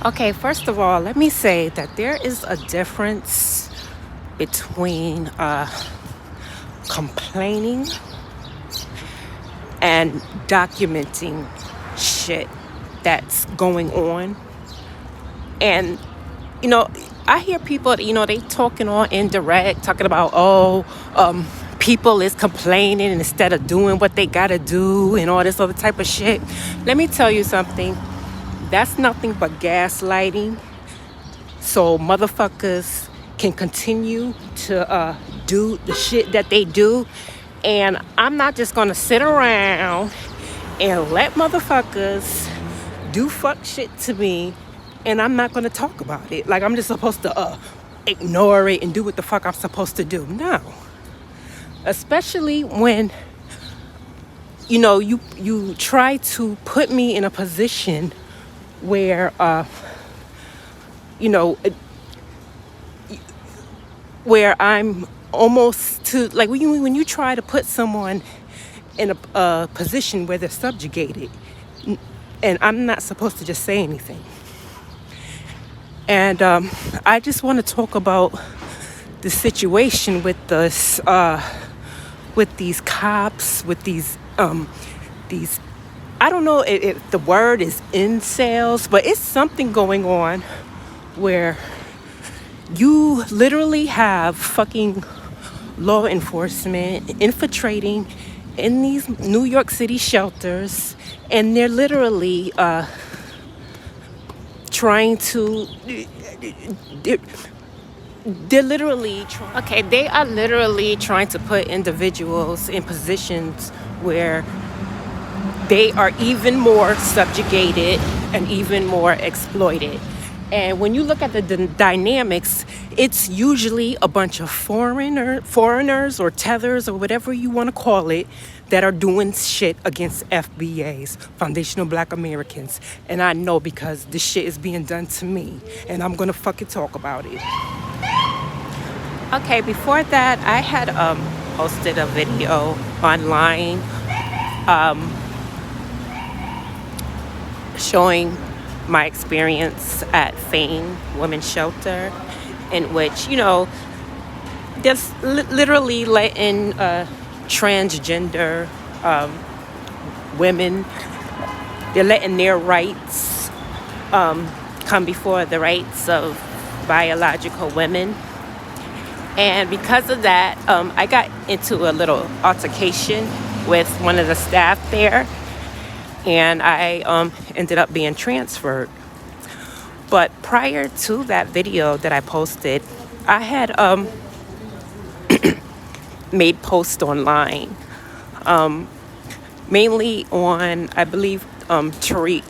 Okay, first of all, let me say that there is a difference between complaining and documenting shit that's going on. And, you know, I hear people, they talking on indirect, talking about, people is complaining instead of doing what they gotta do and all this other type of shit. Let me tell you something. That's nothing but gaslighting. So motherfuckers can continue to do the shit that they do. And I'm not just gonna sit around and let motherfuckers do fuck shit to me and I'm not gonna talk about it. Like I'm just supposed to ignore it and do what the fuck I'm supposed to do. No. Especially when you try to put me in a position where where I'm almost to, like, when you try to put someone in a position where they're subjugated, and I'm not supposed to just say anything. And I just want to talk about the situation with this, with these cops, with these I don't know if the word is incels, but it's something going on where you literally have fucking law enforcement infiltrating in these New York City shelters, and they're literally trying to they are literally trying to put individuals in positions where they are even more subjugated and even more exploited. And when you look at the dynamics, it's usually a bunch of foreigners or tethers or whatever you want to call it that are doing shit against FBAs, Foundational Black Americans. And I know because this shit is being done to me, and I'm gonna fucking talk about it. Okay, before that, I had posted a video online showing my experience at Fane Women's Shelter, in which, just literally letting transgender women, they're letting their rights come before the rights of biological women. And because of that, I got into a little altercation with one of the staff there, and I ended up being transferred. But prior to that video that I posted, I had made posts online, mainly on, I believe, Tariq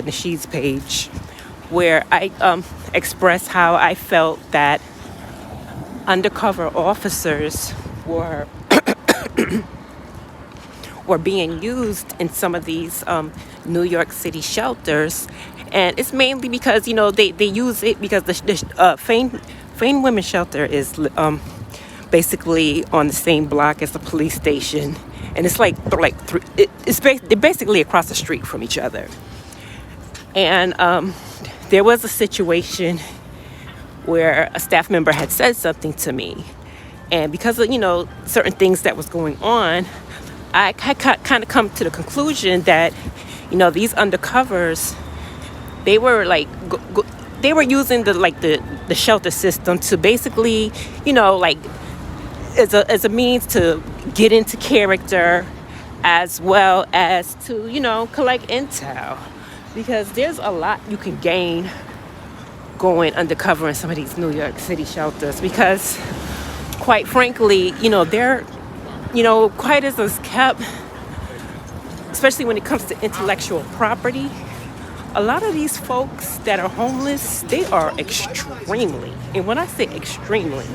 Nasheed's page, where I expressed how I felt that undercover officers were being used in some of these New York City shelters. And it's mainly because, they use it because the Fane Women's Shelter is basically on the same block as the police station. And it's they're basically across the street from each other. And there was a situation where a staff member had said something to me. And because of, certain things that was going on, I kind of come to the conclusion that, these undercovers, they were they were using the shelter system to basically, as a means to get into character, as well as to, collect intel, because there's a lot you can gain going undercover in some of these New York City shelters, because quite frankly, they're, quiet as is kept, especially when it comes to intellectual property. A lot of these folks that are homeless, they are extremely, and when I say extremely,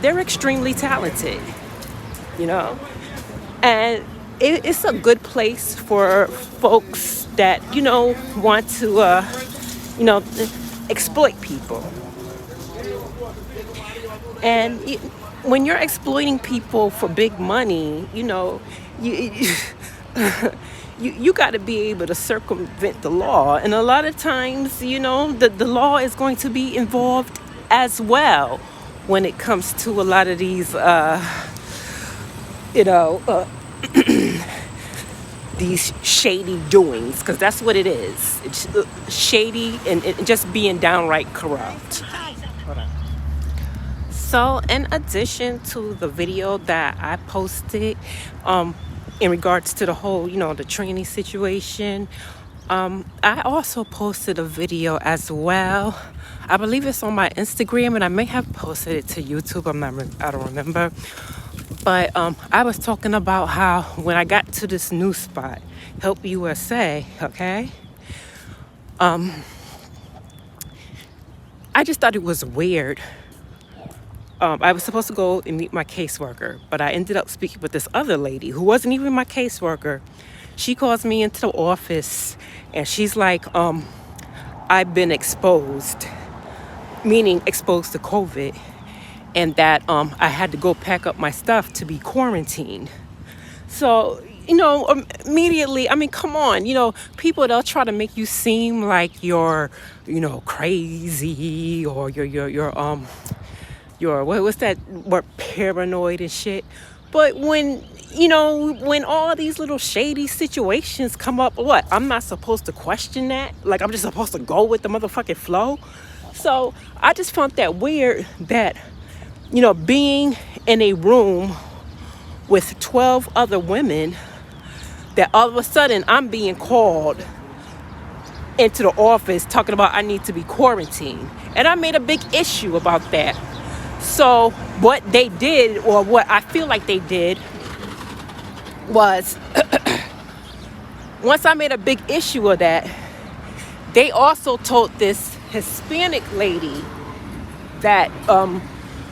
they're extremely talented, and it's a good place for folks that, want to, exploit people. And when you're exploiting people for big money, you got to be able to circumvent the law. And a lot of times, the law is going to be involved as well when it comes to a lot of these, you know, uh, these shady doings, because that's what it is. It's shady and just being downright corrupt. Hold on. So, in addition to the video that I posted, in regards to the whole, the training situation, I also posted a video as well. I believe it's on my Instagram, and I may have posted it to YouTube. I don't remember. But I was talking about how when I got to this new spot, Help USA, okay? I just thought it was weird. I was supposed to go and meet my caseworker, but I ended up speaking with this other lady who wasn't even my caseworker. She calls me into the office, and she's like, I've been exposed, meaning exposed to COVID, and that I had to go pack up my stuff to be quarantined. So, immediately, I mean, come on, people, they'll try to make you seem like you're, crazy, or you're what's that word, paranoid and shit. But when all these little shady situations come up, what, I'm not supposed to question that? Like, I'm just supposed to go with the motherfucking flow? So I just found that weird that being in a room with 12 other women, that all of a sudden I'm being called into the office talking about I need to be quarantined. And I made a big issue about that. So what they did, or what I feel like they did, was once I made a big issue of that, they also told this Hispanic lady that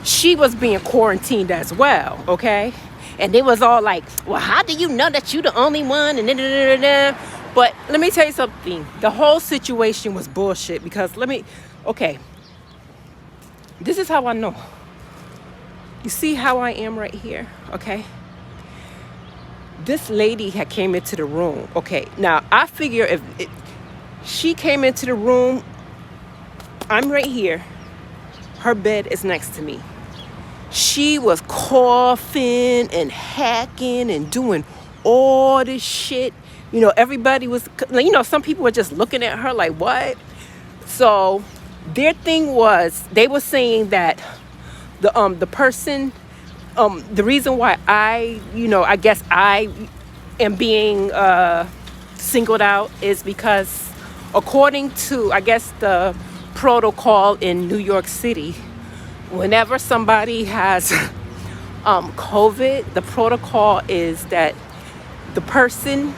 she was being quarantined as well, okay? And they was all like, well, how do you know that you the only one? And da-da-da-da-da. But let me tell you something. The whole situation was bullshit, because okay, this is how I know. You see how I am right here, okay? This lady had came into the room. Okay, now I figure if she came into the room, I'm right here. Her bed is next to me. She was coughing and hacking and doing all this shit. Everybody was, some people were just looking at her like, what? So their thing was, they were saying that the person, the reason why I guess I am being singled out is because, according to, I guess, the protocol in New York City, whenever somebody has COVID, the protocol is that the person,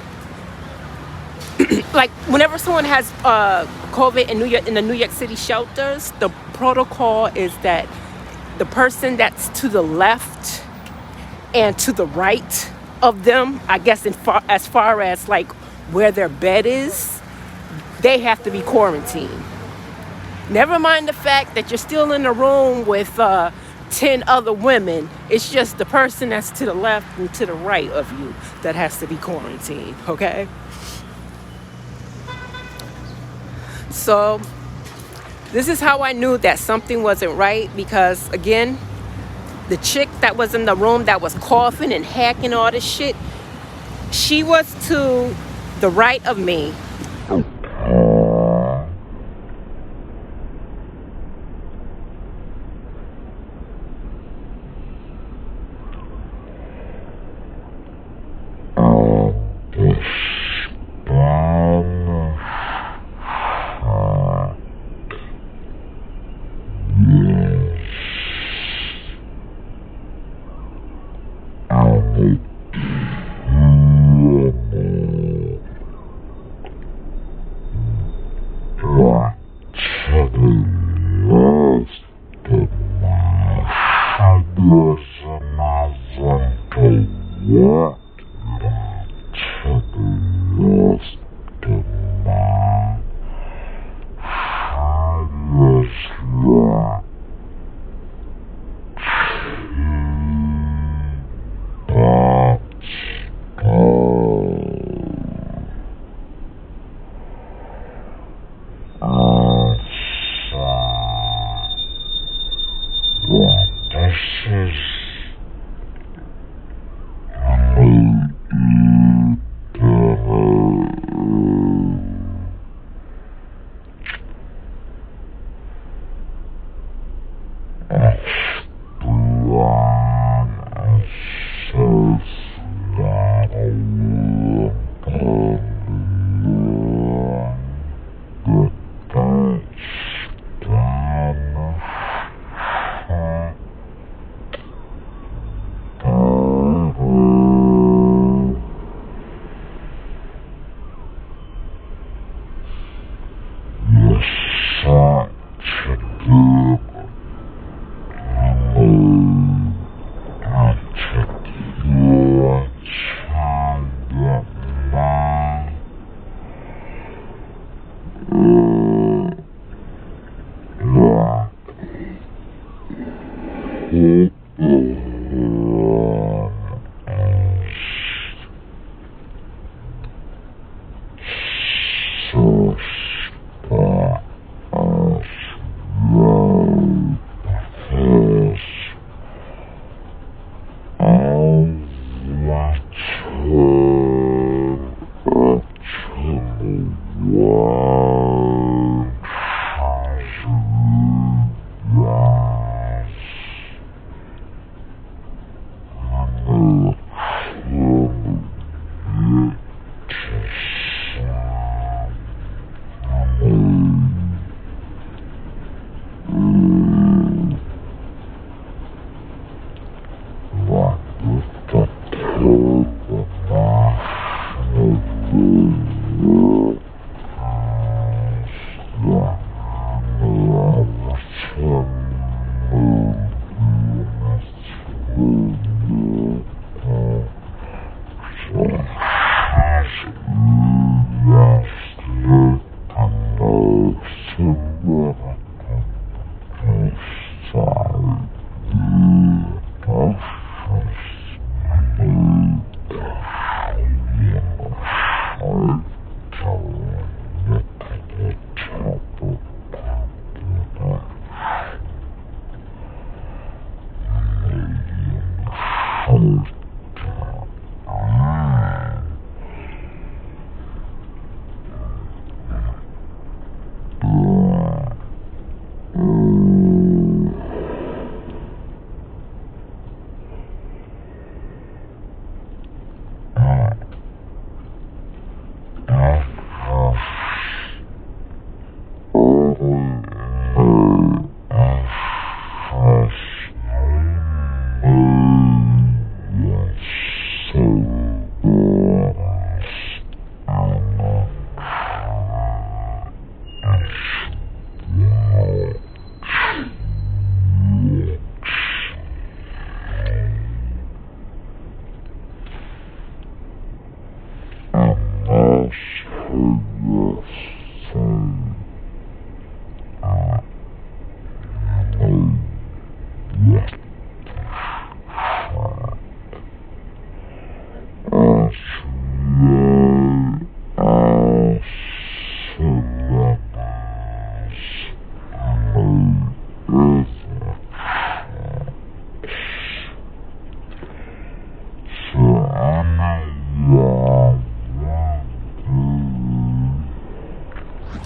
like whenever someone has COVID in the New York City shelters, the protocol is that the person that's to the left and to the right of them, I guess as far as like where their bed is, they have to be quarantined. Never mind the fact that you're still in a room with 10 other women. It's just the person that's to the left and to the right of you that has to be quarantined, okay? So this is how I knew that something wasn't right, because, again, the chick that was in the room that was coughing and hacking all this shit, she was to the right of me.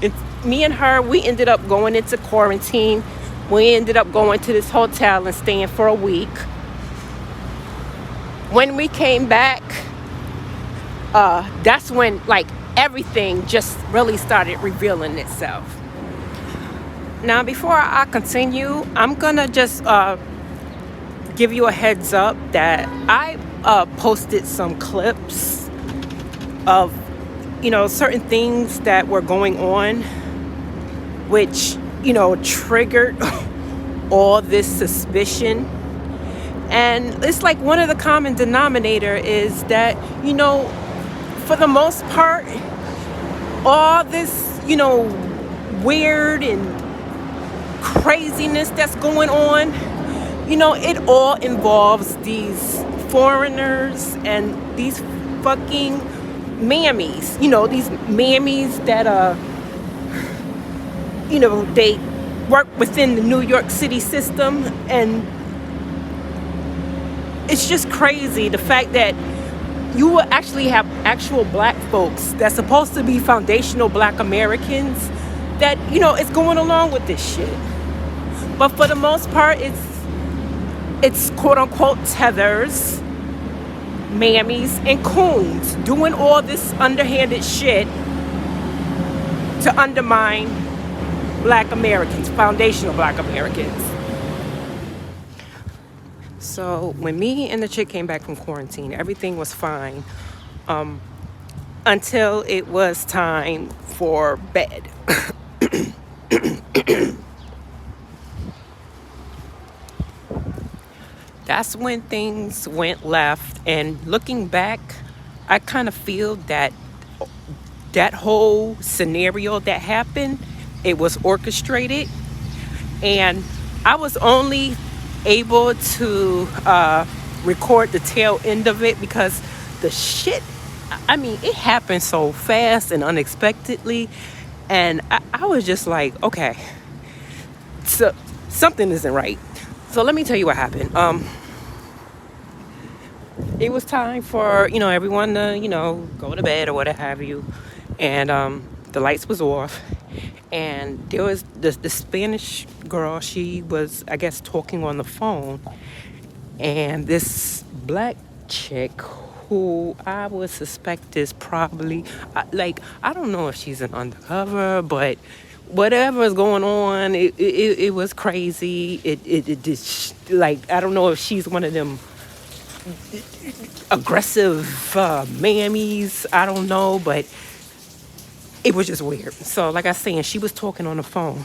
It's me and her. We ended up going into quarantine. We ended up going to this hotel and staying for a week. When we came back, that's when like everything just really started revealing itself. Now, before I continue, I'm gonna just give you a heads up that I posted some clips of certain things that were going on, which triggered all this suspicion. And it's like one of the common denominator is that for the most part, all this weird and craziness that's going on, it all involves these foreigners and these fucking mammies, these mammies that they work within the New York City system. And it's just crazy the fact that you will actually have actual black folks that's supposed to be foundational black Americans that is going along with this shit. But for the most part, it's quote unquote tethers, mammies, and coons doing all this underhanded shit to undermine black Americans, foundational black Americans. So when me and the chick came back from quarantine, everything was fine until it was time for bed. That's when things went left. And looking back, I kind of feel that that whole scenario that happened, it was orchestrated, and I was only able to record the tail end of it because the shit, I mean, it happened so fast and unexpectedly, and I was just like, okay, so something isn't right. So let me tell you what happened. It was time for everyone to go to bed or what have you, and the lights was off, and there was the Spanish girl. She was, I guess, talking on the phone, and this black chick who I would suspect is probably I don't know if she's an undercover, but whatever is going on, it was crazy. It just, I don't know if she's one of them aggressive mammies. I don't know, but it was just weird. So like I was saying, she was talking on the phone,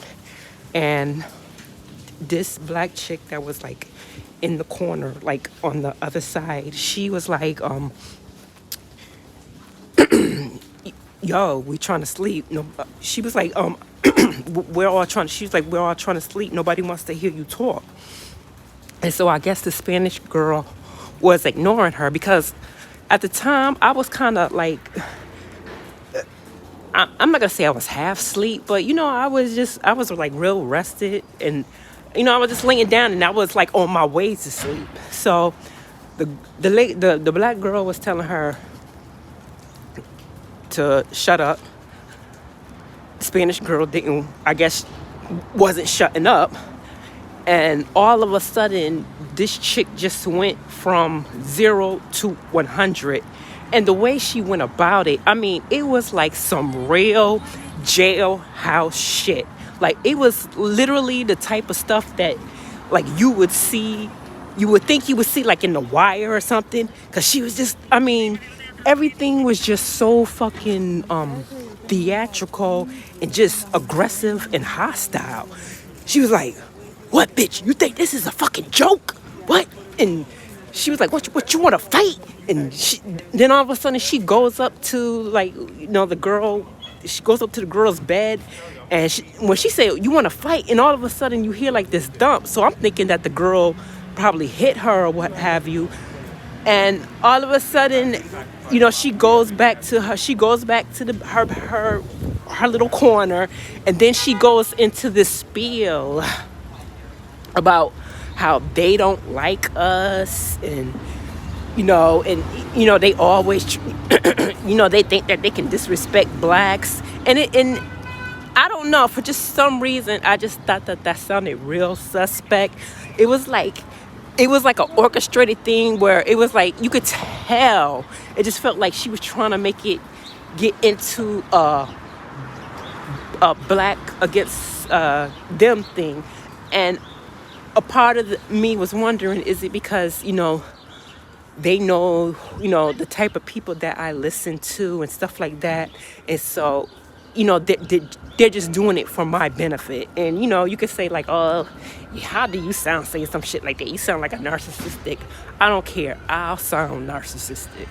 and this black chick that was like in the corner, like on the other side, she was like, yo, we trying to sleep. No, she was like, she was like, we're all trying to sleep. Nobody wants to hear you talk. And so I guess the Spanish girl was ignoring her, because at the time I was kind of like, I'm not gonna say I was half asleep, but I was like real rested, and I was just laying down, and I was like on my way to sleep. So the black girl was telling her to shut up. Spanish girl didn't, I guess, wasn't shutting up, and all of a sudden this chick just went from 0 to 100. And the way she went about it, I mean, it was like some real jailhouse shit. Like, it was literally the type of stuff that, like, you would think you would see, like, in The Wire or something. Because she was just, I mean, everything was just so fucking theatrical and just aggressive and hostile. She was like, what, bitch? You think this is a fucking joke? What? And she was like, what you want to fight? And then all of a sudden she goes up to the girl. She goes up to the girl's bed, and when she said, you want to fight, and all of a sudden you hear like this thump. So I'm thinking that the girl probably hit her or what have you. And all of a sudden, she goes back to her little corner, and then she goes into this spiel about how they don't like us, and they always they think that they can disrespect blacks, and I don't know, for just some reason I just thought that sounded real suspect. It was like an orchestrated thing where it was like you could tell. It just felt like she was trying to make it get into a black against them thing. And a part of me was wondering, is it because, they know, the type of people that I listen to and stuff like that. And so, they're just doing it for my benefit. And, you could say like, oh, how do you sound saying some shit like that? You sound like a narcissistic. I don't care. I'll sound narcissistic.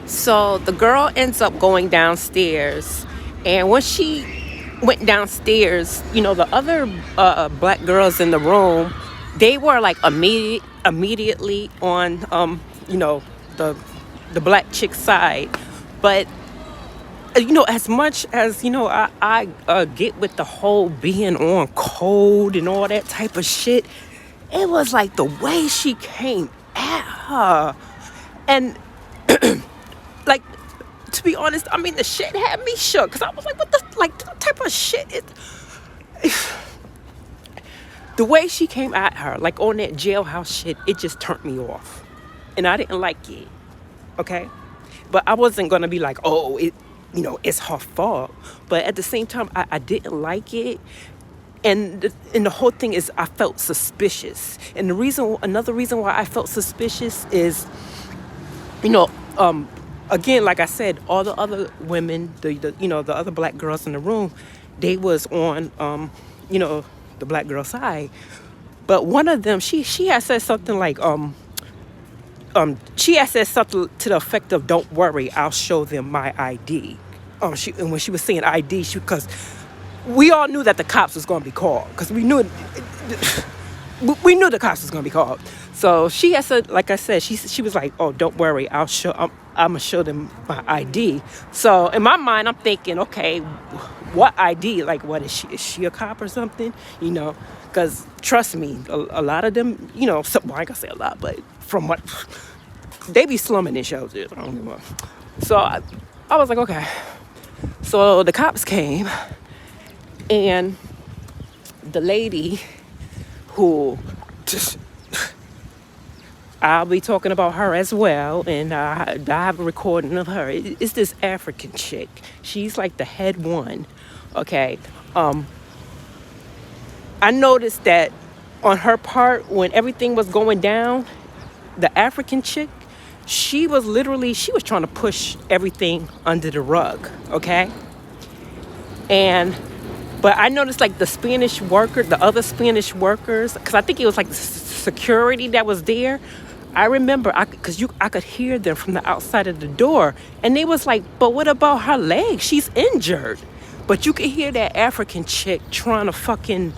So the girl ends up going downstairs, and when she went downstairs, the other black girls in the room, they were like immediately on the black chick's side. But as much as I get with the whole being on code and all that type of shit, it was like the way she came at her, and like, to be honest, I mean, the shit had me shook, because I was like, what type of shit? The way she came at her, like on that jailhouse shit, it just turned me off. And I didn't like it, okay? But I wasn't going to be like, oh, it's her fault. But at the same time, I didn't like it. And the whole thing is, I felt suspicious. And another reason why I felt suspicious is, again, like I said, all the other women, the other black girls in the room, they was on, the black girl side. But one of them, she had said something like, she had said something to the effect of, "Don't worry, I'll show them my ID." And when she was saying ID, because we all knew that the cops was going to be called, because we knew the cops was going to be called. So she had said, like I said, she was like, "Oh, don't worry, I'm gonna show them my ID." So in my mind, I'm thinking, okay, what ID? Like, what is she? Is she a cop or something? Because trust me, a lot of them, well, I ain't gonna say a lot, but from what they be slumming in shelters. I don't give a fuck. So I was like, okay. So the cops came, and the lady who I'll be talking about her as well, and I have a recording of her. It's this African chick. She's like the head one, okay? I noticed that on her part, when everything was going down, the African chick, she was trying to push everything under the rug, okay? But I noticed like the other Spanish workers, because I think it was like the security that was there. I remember, I could hear them from the outside of the door, and they was like, "But what about her leg? She's injured." But you could hear that African chick trying to fucking,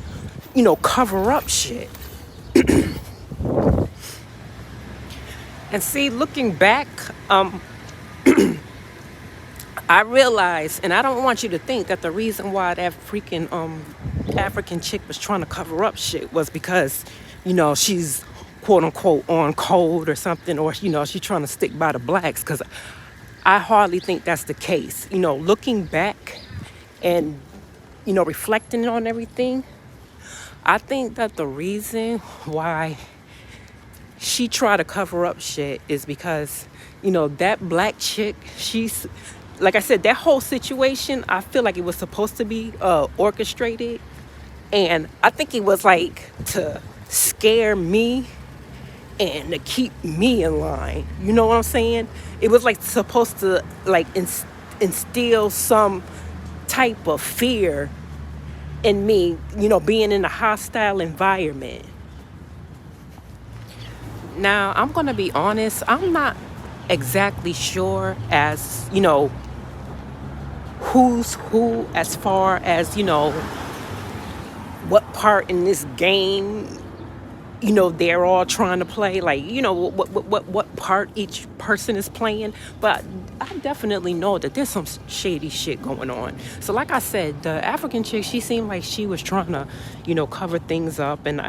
cover up shit. And see, looking back, I realized, and I don't want you to think that the reason why that freaking African chick was trying to cover up shit was because, she's quote unquote on code or something, or she's trying to stick by the blacks, because I hardly think that's the case. Looking back and reflecting on everything, I think that the reason why she tried to cover up shit is because that black chick, she's, like I said, that whole situation, I feel like it was supposed to be orchestrated, and I think it was like to scare me and to keep me in line. You know what I'm saying? It was like supposed to like instill some type of fear in me, being in a hostile environment. Now, I'm going to be honest, I'm not exactly sure as, who's who as far as, what part in this game they're all trying to play, like, what part each person is playing. But I definitely know that there's some shady shit going on. So like I said, the African chick, she seemed like she was trying to, cover things up. And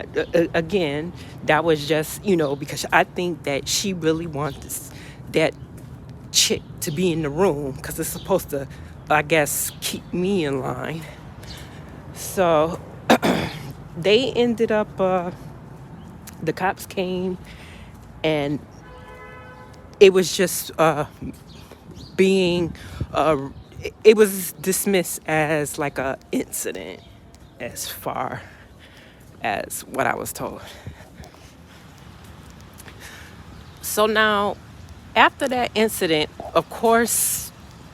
again, that was just, because I think that she really wants that chick to be in the room, because it's supposed to, I guess, keep me in line. So they ended up, the cops came, and it was just it was dismissed as like a incident, as far as what I was told. So now, after that incident, of course,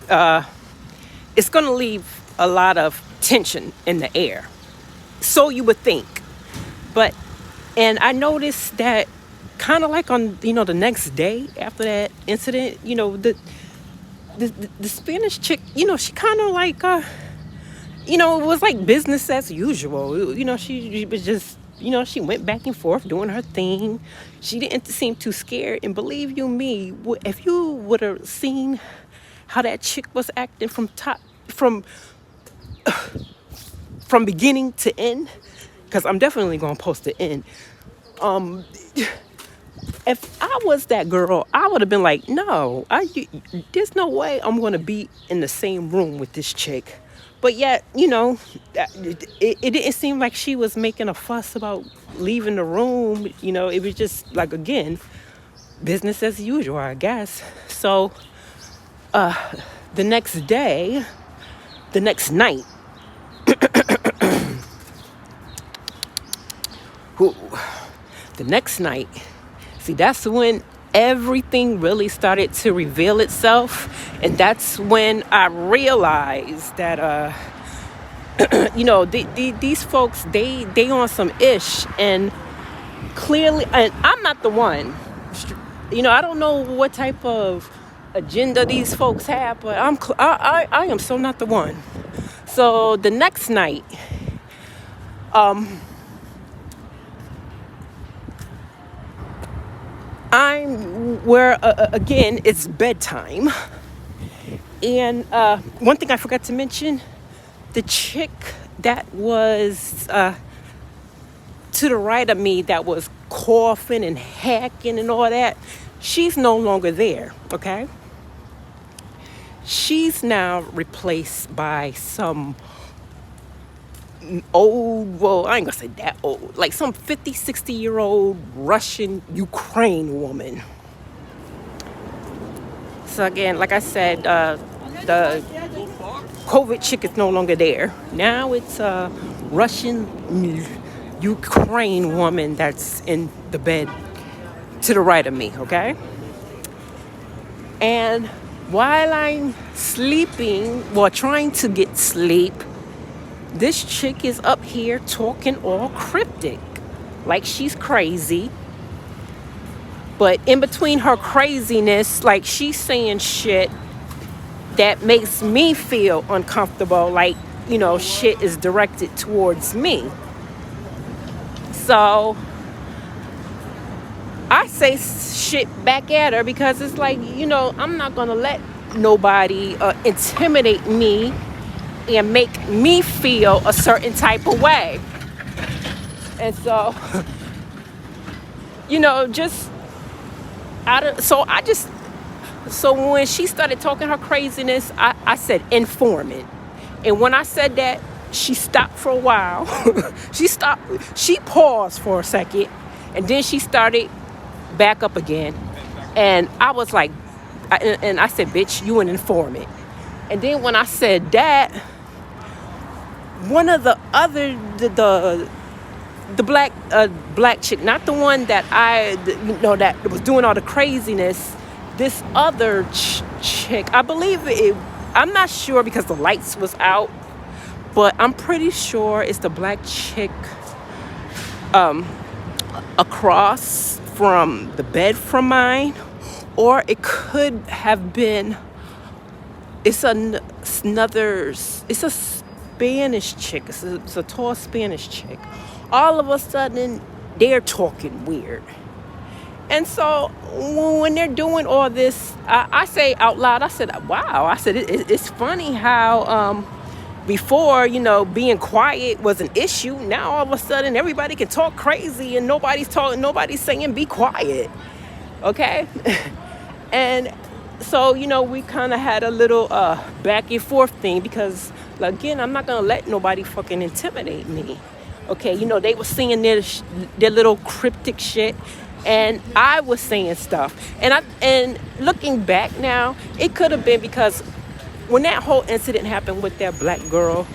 it's going to leave a lot of tension in the air. So you would think. And I noticed that kind of like on, the next day after that incident, the Spanish chick, she kind of like, it was like business as usual. She was just, she went back and forth doing her thing. She didn't seem too scared. And believe you me, if you would have seen how that chick was acting from beginning to end, because I'm definitely going to post the end. If I was that girl, I would have been like, no, there's no way I'm going to be in the same room with this chick. But yet, it didn't seem like she was making a fuss about leaving the room. It was just like, again, business as usual, I guess. So the next night, the next night, see, that's when everything really started to reveal itself. And that's when I realized that, these folks, they on some ish. And clearly, and I'm not the one, I don't know what type of agenda these folks have, but I am so not the one. So the next night, I'm where again it's bedtime, and one thing I forgot to mention, the chick that was to the right of me that was coughing and hacking and all that, she's no longer there. Okay, she's now replaced by some old, well, I ain't gonna say that old, like some 50, 60-year-old Russian Ukraine woman. So again, like I said, the COVID chick is no longer there. Now it's a Russian Ukraine woman that's in the bed to the right of me, okay? And while I'm sleeping, well, trying to get sleep, this chick is up here talking all cryptic, like she's crazy. But in between her craziness, like she's saying shit that makes me feel uncomfortable, like, shit is directed towards me. So I say shit back at her because it's like, I'm not gonna let nobody intimidate me and make me feel a certain type of way. And so, just so when she started talking her craziness, I said informant. And when I said that, she stopped for a while. She paused for a second, and then she started back up again. And I was like, I said, bitch, you an informant. And then when I said that, one of the other, the black chick, not the one that that was doing all the craziness, this other chick, I believe I'm not sure because the lights was out, but I'm pretty sure it's the black chick across from the bed from mine, or it could have been, it's a Spanish chick. It's a tall Spanish chick. All of a sudden, they're talking weird. And so when they're doing all this, I say out loud, I said, wow. I said, it's funny how before, being quiet was an issue. Now all of a sudden, everybody can talk crazy and nobody's saying be quiet. Okay? And so, we kind of had a little back and forth thing because, again, I'm not going to let nobody fucking intimidate me. Okay, they were saying their little cryptic shit, and I was saying stuff. And looking back now, it could have been because when that whole incident happened with that black girl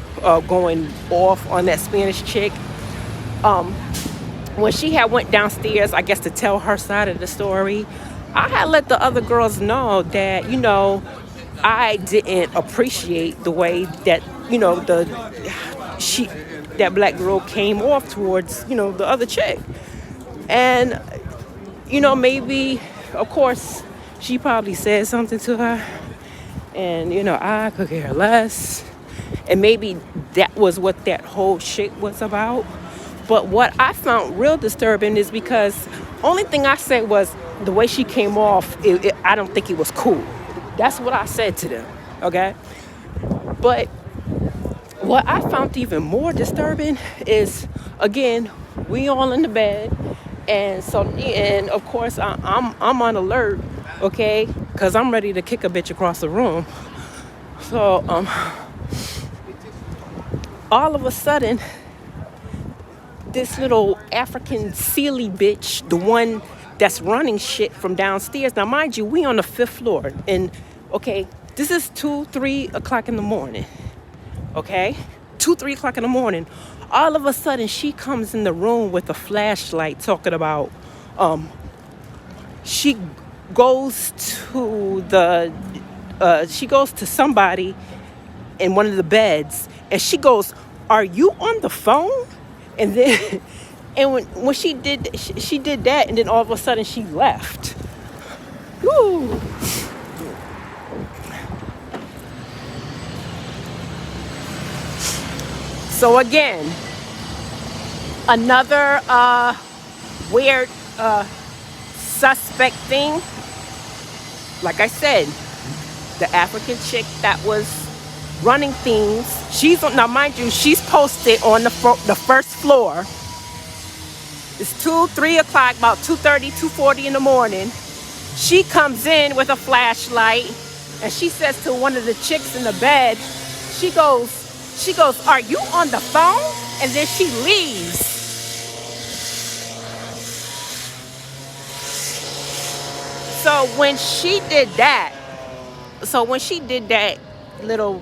going off on that Spanish chick, when she had went downstairs, I guess to tell her side of the story, I had let the other girls know that, I didn't appreciate the way that, that black girl came off towards, the other chick. And, maybe, of course, she probably said something to her. And, I could care less. And maybe that was what that whole shit was about. But what I found real disturbing is because only thing I said was the way she came off, I don't think it was cool. That's what I said to them, okay? But what I found even more disturbing is, again, we all in the bed. And so, and of course, I'm on alert, okay? Because I'm ready to kick a bitch across the room. So, all of a sudden, this little African silly bitch, the one that's running shit from downstairs. Now, mind you, we on the 5th floor. And, okay, this is 2, 3 o'clock in the morning. Okay? 2, 3 o'clock in the morning. All of a sudden, she comes in the room with a flashlight talking about, she goes to somebody in one of the beds, and she goes, "Are you on the phone?" And then, and when she did that, and then all of a sudden she left. Woo. So again, another weird suspect thing. Like I said, the African chick that was running things. She's on, now mind you, she's posted on the first floor. It's 3 o'clock, about 2:30, 2:40 in the morning. She comes in with a flashlight and she says to one of the chicks in the bed, she goes, "Are you on the phone?" And then she leaves. So when she did that little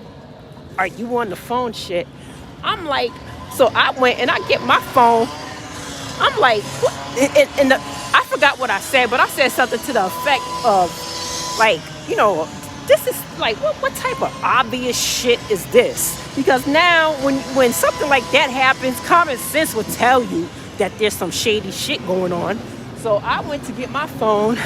"are you on the phone" shit, I'm like, so I went and I get my phone. I'm like, what? And I forgot what I said, but I said something to the effect of, like, this is like, what type of obvious shit is this? Because now when something like that happens, common sense will tell you that there's some shady shit going on. So I went to get my phone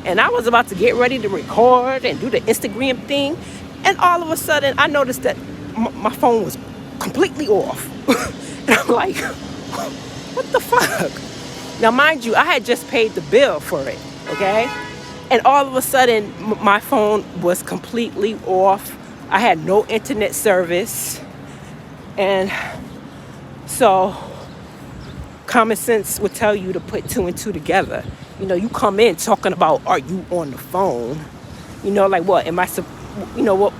and I was about to get ready to record and do the Instagram thing. And all of a sudden I noticed that my phone was completely off. And I'm like, what the fuck? Now, mind you, I had just paid the bill for it, okay? And all of a sudden, my phone was completely off. I had no internet service. And so, common sense would tell you to put 2 and 2 together. You come in talking about, "Are you on the phone?" Like, what? Am I, what?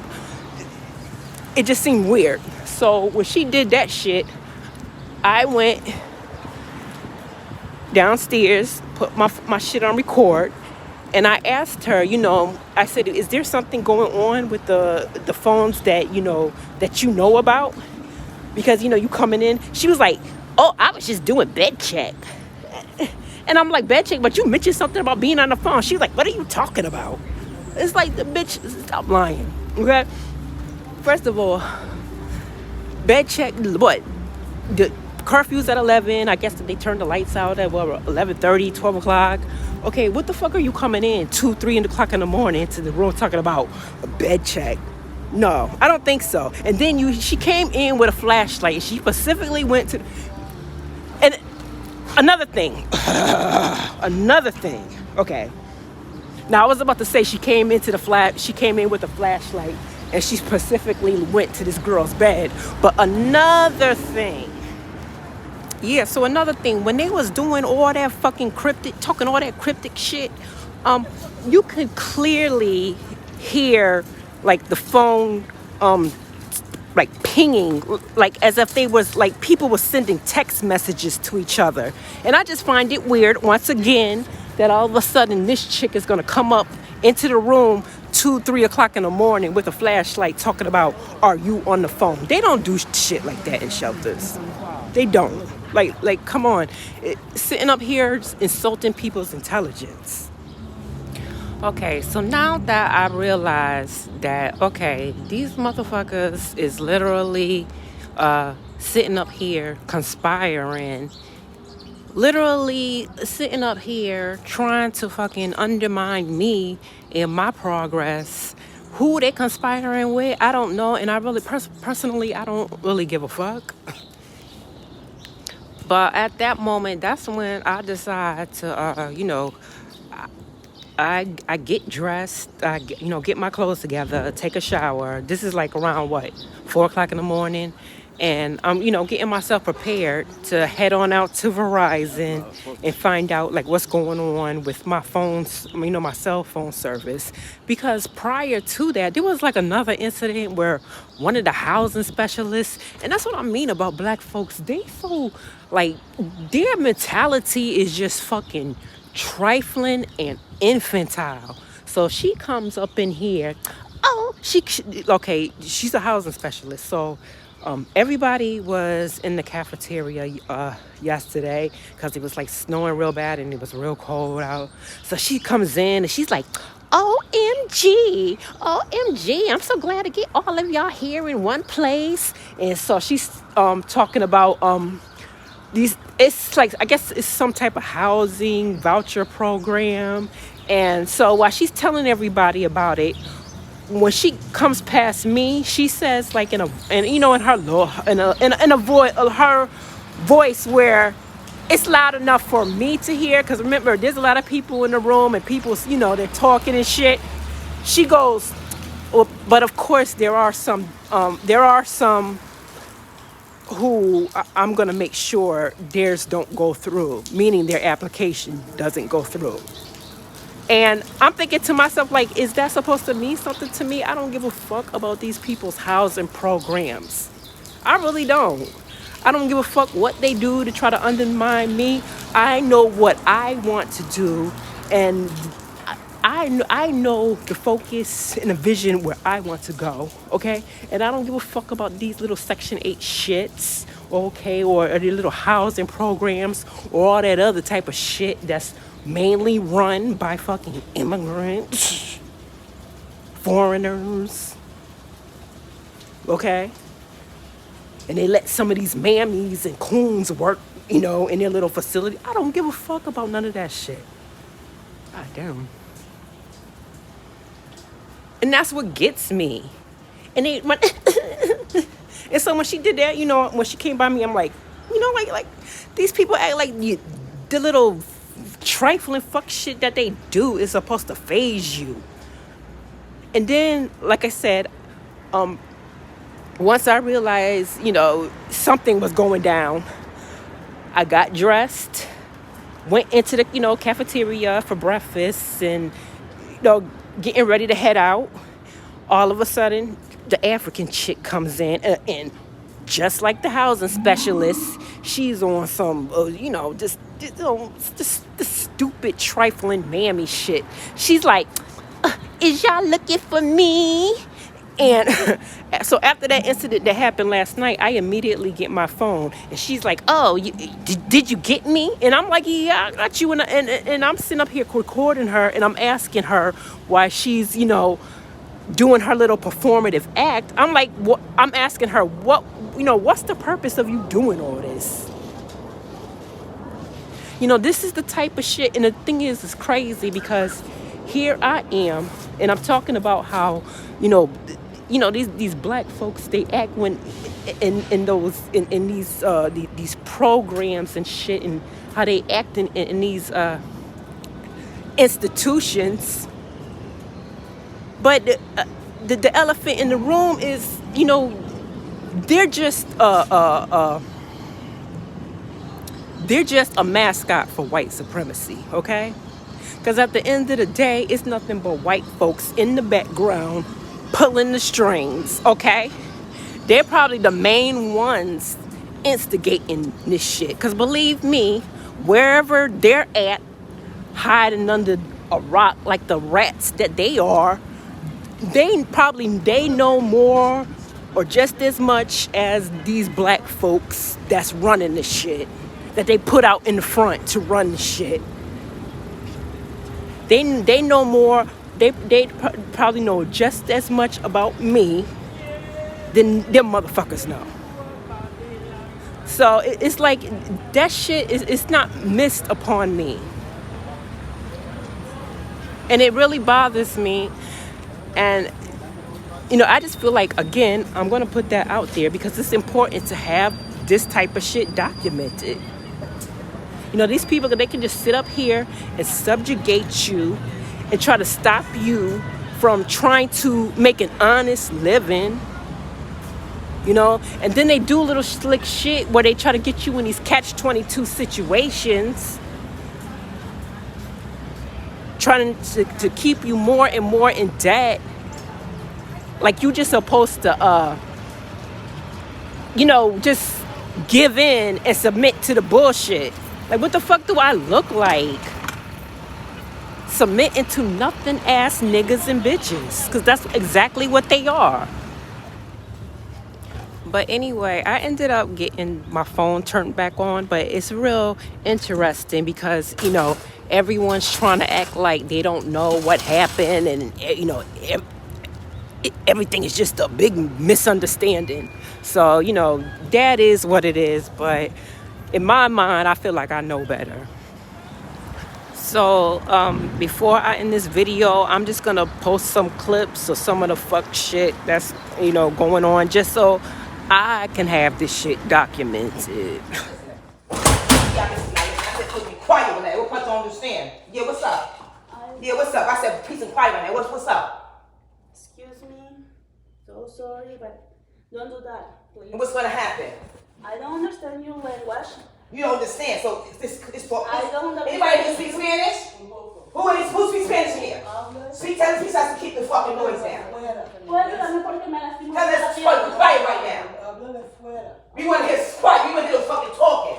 It just seemed weird. So, when she did that shit, I went downstairs, put my shit on record, and I asked her, I said, "Is there something going on with the phones that you know about? Because you coming in." She was like, "Oh, I was just doing bed check." And I'm like, "Bed check? But you mentioned something about being on the phone." She's like, "What are you talking about?" It's like, the bitch, stop lying, okay? First of all, bed check, what? The curfew's at 11. I guess that they turned the lights out at 11:30, 12 o'clock. Okay, what the fuck are you coming in 2, 3 o'clock in the morning to the room talking about a bed check? No, I don't think so. And then she came in with a flashlight. She specifically went to, and another thing. Okay. Now I was about to say she came in with a flashlight and she specifically went to this girl's bed. But another thing, when they was doing all that fucking talking all that cryptic shit, you could clearly hear like the phone, like pinging, like as if they was like people were sending text messages to each other. And I just find it weird, once again, that all of a sudden this chick is gonna come up into the room 2, 3 o'clock in the morning with a flashlight talking about, "Are you on the phone?" They don't do shit like that in shelters. They don't. Like, come on. Sitting up here insulting people's intelligence. Okay, so now that I realize that, okay, these motherfuckers is literally sitting up here conspiring, literally sitting up here trying to fucking undermine me in my progress. Who they conspiring with, I don't know, and I really, personally, I don't really give a fuck. But at that moment, that's when I decide to, I get dressed, get my clothes together, take a shower. This is like around 4 o'clock in the morning. And I'm, getting myself prepared to head on out to Verizon and find out like what's going on with my phone's, my cell phone service. Because prior to that, there was like another incident where one of the housing specialists, and that's what I mean about black folks, they so like their mentality is just fucking trifling and infantile. So she comes up in here. Oh, she's a housing specialist. So everybody was in the cafeteria yesterday because it was like snowing real bad and it was real cold out. So she comes in and she's like, OMG, I'm so glad to get all of y'all here in one place. And so she's talking about it's like, I guess it's some type of housing voucher program. And so while she's telling everybody about it, when she comes past me, she says like in a, and you know, in her low, in a voice, her voice where it's loud enough for me to hear. Because remember, there's a lot of people in the room and people, you know, they're talking and shit. She goes, well, but of course there are some who I'm gonna make sure theirs don't go through, meaning their application doesn't go through. And I'm thinking to myself, like, is that supposed to mean something to me? I don't give a fuck about these people's housing programs. I really don't. I don't give a fuck what they do to try to undermine me. I know what I want to do, and I know the focus and the vision where I want to go, okay? And I don't give a fuck about these little Section 8 shits, okay? Or the little housing programs or all that other type of shit that's mainly run by fucking immigrants, foreigners, okay? And they let some of these mammies and coons work, you know, in their little facility. I don't give a fuck about none of that shit. God damn. And that's what gets me. And they, and so when she did that, you know, when she came by me, I'm like, you know, like these people act like the little trifling fuck shit that they do is supposed to phase you. And then, like I said, once I realized, you know, something was going down, I got dressed, went into the, you know, cafeteria for breakfast and, you know, getting ready to head out. All of a sudden, the African chick comes in and just like the housing specialist, she's on some, you know, this stupid trifling mammy shit. She's like, is y'all looking for me? And so after that incident that happened last night, I immediately get my phone. And she's like, oh, did you get me? And I'm like, yeah, I got you. And I'm sitting up here recording her. And I'm asking her why she's, you know, doing her little performative act. I'm like, what? I'm asking her, what, you know, what's the purpose of you doing all this? You know, this is the type of shit. And the thing is, it's crazy because here I am. And I'm talking about how, you know, these black folks, they act when in these programs and shit, and how they act in these institutions. But the elephant in the room is, you know, they're just a mascot for white supremacy, okay? Because at the end of the day, it's nothing but white folks in the background pulling the strings, okay? They're probably the main ones instigating this shit. Because believe me, wherever they're at, hiding under a rock like the rats that they are, they know more or just as much as these black folks that's running the shit, that they put out in the front to run the shit. They know more. They probably know just as much about me than them motherfuckers know. So it's like that shit it's not missed upon me. And it really bothers me. And, you know, I just feel like, again, I'm going to put that out there because it's important to have this type of shit documented. You know, these people, they can just sit up here and subjugate you and try to stop you from trying to make an honest living, you know. And then they do little slick shit where they try to get you in these catch-22 situations, trying to keep you more and more in debt. Like you just supposed to, you know, just give in and submit to the bullshit. Like, what the fuck do I look like? Submitting to nothing ass niggas and bitches. Because that's exactly what they are. But anyway, I ended up getting my phone turned back on. But it's real interesting because, you know, everyone's trying to act like they don't know what happened. And, you know, everything is just a big misunderstanding. So, you know, that is what it is. But in my mind, I feel like I know better. So before I end this video, I'm just gonna post some clips of some of the fuck shit that's going on, just so I can have this shit documented. Yeah, I said, please be quiet on that. What part don't understand? Yeah, what's up? Yeah, what's up? I said, please be quiet on that. What's up? Excuse me. So sorry, but don't do that, please. And what's gonna happen? I don't understand your language. You don't understand. So it's for I don't understand. anybody here speak Spanish? Who speaks Spanish here? Tell the us to keep the fucking noise down. Tell us to be quiet right now. We want to hear quiet. We want to hear the fucking talking.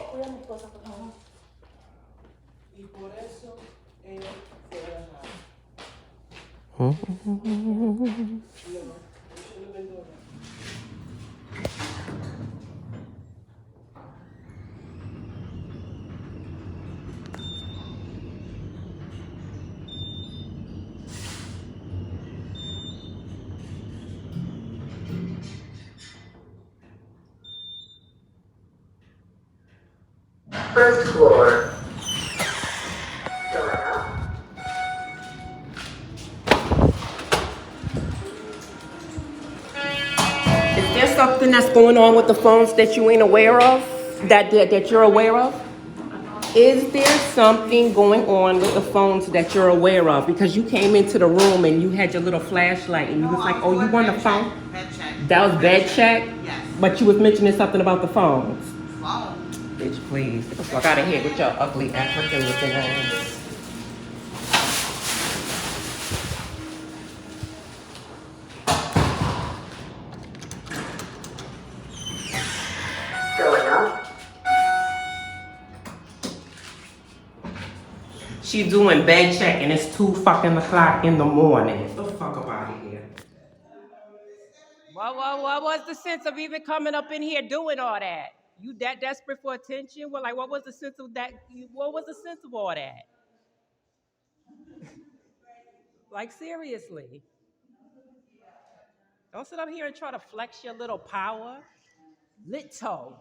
First floor. Is there something that's going on with the phones that you ain't aware of? That you're aware of? Is there something going on with the phones that you're aware of? Because you came into the room and you had your little flashlight and you was like, oh, you want the phone? Bed check. That was bed check? Yes. But you was mentioning something about the phones. Phone. Bitch, please. Get the fuck out of here with your ugly African looking ass. Going up. She's doing bed check and it's 2 fucking o'clock in the morning. Get the fuck up out of here. What was the sense of even coming up in here doing all that? You that desperate for attention? Well, like, what was the sense of that? What was the sense of all that? Like, seriously. Don't sit up here and try to flex your little power. Little.